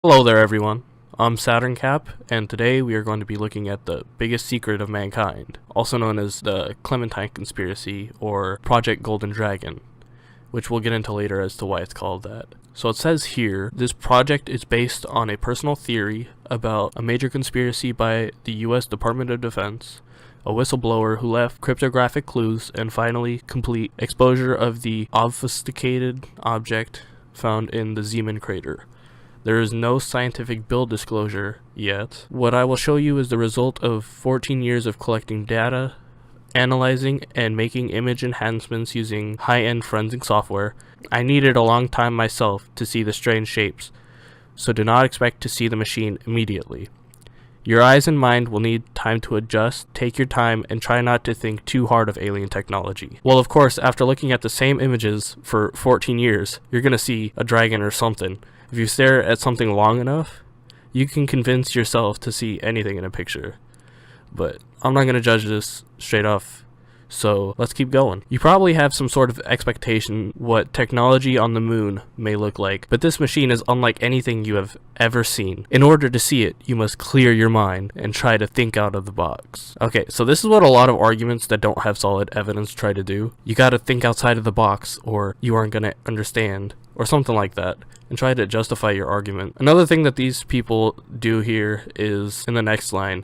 Hello there everyone, I'm Saturn Cap, and today we are going to be looking at the biggest secret of mankind, also known as the Clementine conspiracy or Project Golden Dragon, which we'll get into later as to why it's called that. So it says here, this project is based on a personal theory about a major conspiracy by the US Department of Defense, a whistleblower who left cryptographic clues, and finally complete exposure of the obfuscated object found in the Zeeman crater. There is no scientific build disclosure yet. What I will show you is the result of 14 years of collecting data, analyzing, and making image enhancements using high-end forensic software. I needed a long time myself to see the strange shapes, so do not expect to see the machine immediately. Your eyes and mind will need time to adjust. Take your time and try not to think too hard of alien technology. Well, of course, after looking at the same images for 14 years, you're gonna see a dragon or something. If you stare at something long enough, you can convince yourself to see anything in a picture. But I'm not going to judge this straight off, so let's keep going. You probably have some sort of expectation what technology on the moon may look like, but this machine is unlike anything you have ever seen. In order to see it, you must clear your mind and try to think out of the box. Okay, so this is what a lot of arguments that don't have solid evidence try to do. You gotta think outside of the box, or you aren't gonna understand, or something like that, and try to justify your argument. Another thing that these people do here is in the next line.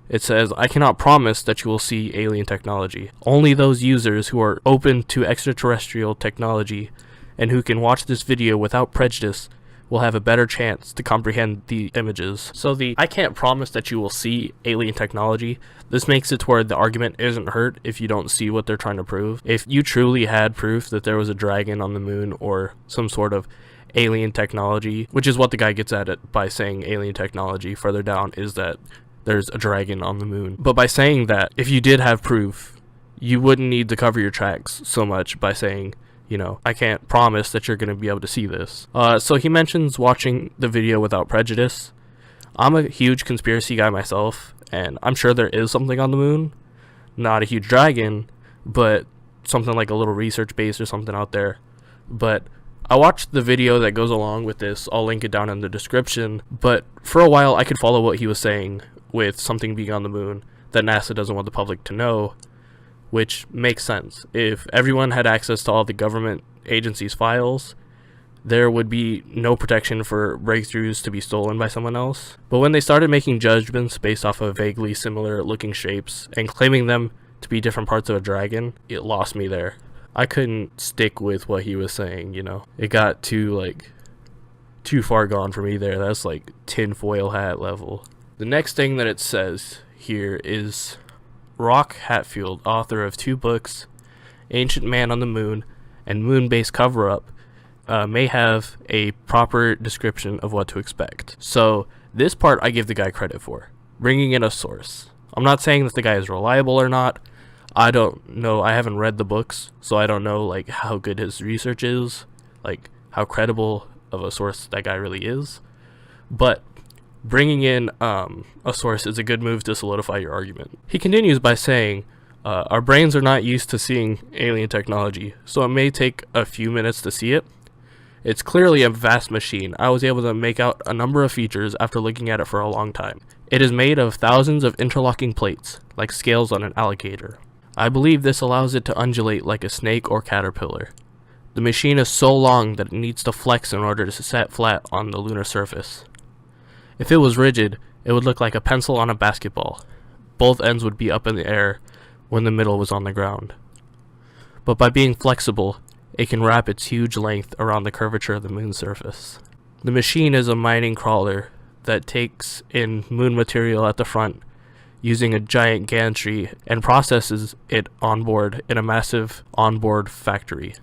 It says, I cannot promise that you will see alien technology. Only those users who are open to extraterrestrial technology and who can watch this video without prejudice will have a better chance to comprehend the images. So the I can't promise that you will see alien technology, this makes it to where the argument isn't hurt if you don't see what they're trying to prove. If you truly had proof that there was a dragon on the moon or some sort of alien technology, which is what the guy gets at it by saying alien technology further down, is that there's a dragon on the moon. But by saying that, if you did have proof, you wouldn't need to cover your tracks so much by saying, you know, I can't promise that you're going to be able to see this. So he mentions watching the video without prejudice. I'm a huge conspiracy guy myself, and I'm sure there is something on the moon. Not a huge dragon, but something like a little research base or something out there. But I watched the video that goes along with this. I'll link it down in the description. But for a while, I could follow what he was saying with something being on the moon that NASA doesn't want the public to know, which makes sense. If everyone had access to all the government agencies' files, there would be no protection for breakthroughs to be stolen by someone else. But when they started making judgments based off of vaguely similar looking shapes and claiming them to be different parts of a dragon, it lost me there. I couldn't stick with what he was saying, you know. It got too far gone for me there. That's like tinfoil hat level. The next thing that it says here is Rock Hatfield, author of 2 books, Ancient Man on the Moon and Moon-Based Cover-Up, may have a proper description of what to expect. So this part I give the guy credit for, bringing in a source. I'm not saying that the guy is reliable or not. I don't know, I haven't read the books, so I don't know like how good his research is, like how credible of a source that guy really is. But bringing in a source is a good move to solidify your argument. He continues by saying, our brains are not used to seeing alien technology, so it may take a few minutes to see it. It's clearly a vast machine. I was able to make out a number of features after looking at it for a long time. It is made of thousands of interlocking plates, like scales on an alligator. I believe this allows it to undulate like a snake or caterpillar. The machine is so long that it needs to flex in order to set flat on the lunar surface. If it was rigid, it would look like a pencil on a basketball. Both ends would be up in the air when the middle was on the ground. But by being flexible, it can wrap its huge length around the curvature of the moon's surface. The machine is a mining crawler that takes in moon material at the front using a giant gantry and processes it on board in a massive onboard factory.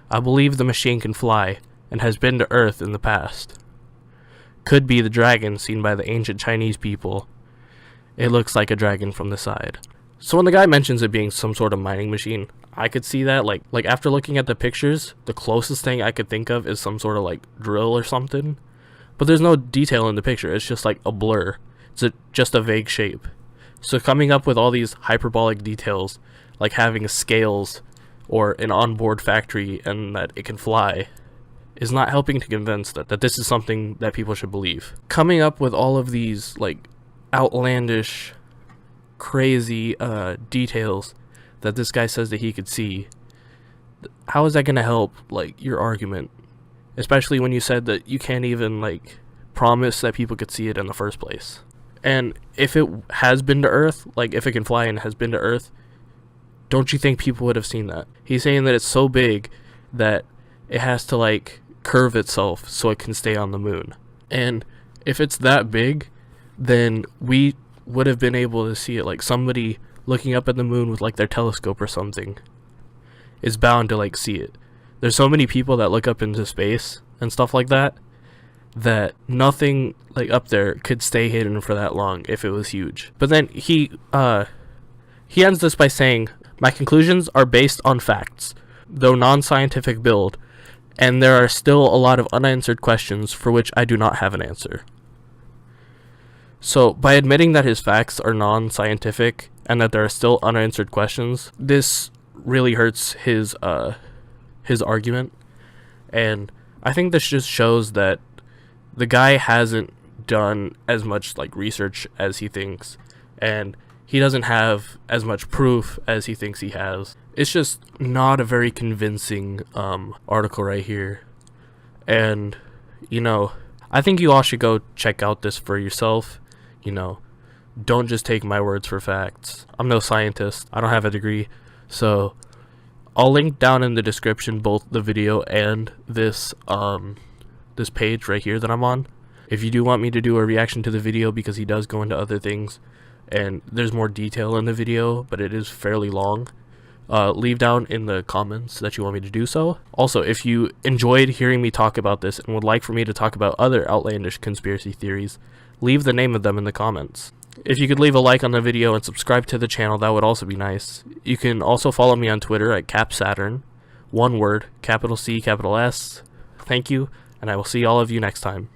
I believe the machine can fly and has been to Earth in the past. Could be the dragon seen by the ancient Chinese people. It looks like a dragon from the side. So when the guy mentions it being some sort of mining machine, I could see that, like after looking at the pictures, the closest thing I could think of is some sort of like drill or something. But there's no detail in the picture, it's just like a blur. It's just a vague shape. So coming up with all these hyperbolic details, like having scales or an onboard factory and that it can fly, is not helping to convince that this is something that people should believe. Coming up with all of these like outlandish, crazy details that this guy says that he could see, how is that going to help like your argument? Especially when you said that you can't even like promise that people could see it in the first place. And if it has been to Earth, like if it can fly and has been to Earth, don't you think people would have seen that? He's saying that it's so big that it has to like curve itself so it can stay on the moon. And if it's that big, then we would have been able to see it. Like somebody looking up at the moon with like their telescope or something is bound to like see it. There's so many people that look up into space and stuff like that nothing like up there could stay hidden for that long if it was huge. But then he ends this by saying, "My conclusions are based on facts, though non-scientific build, and there are still a lot of unanswered questions for which I do not have an answer." So by admitting that his facts are non-scientific and that there are still unanswered questions, this really hurts his argument. And I think this just shows that the guy hasn't done as much like research as he thinks, and he doesn't have as much proof as he thinks he has. It's just not a very convincing article right here. And I think you all should go check out this for yourself. Don't just take my words for facts. I'm no scientist. I don't have a degree. So I'll link down in the description both the video and this page right here that I'm on. If you do want me to do a reaction to the video, because he does go into other things and there's more detail in the video, but it is fairly long, leave down in the comments that you want me to do so. Also, if you enjoyed hearing me talk about this and would like for me to talk about other outlandish conspiracy theories, leave the name of them in the comments. If you could leave a like on the video and subscribe to the channel, that would also be nice. You can also follow me on Twitter at @CapSaturn, one word, capital C, capital S. Thank you, and I will see all of you next time.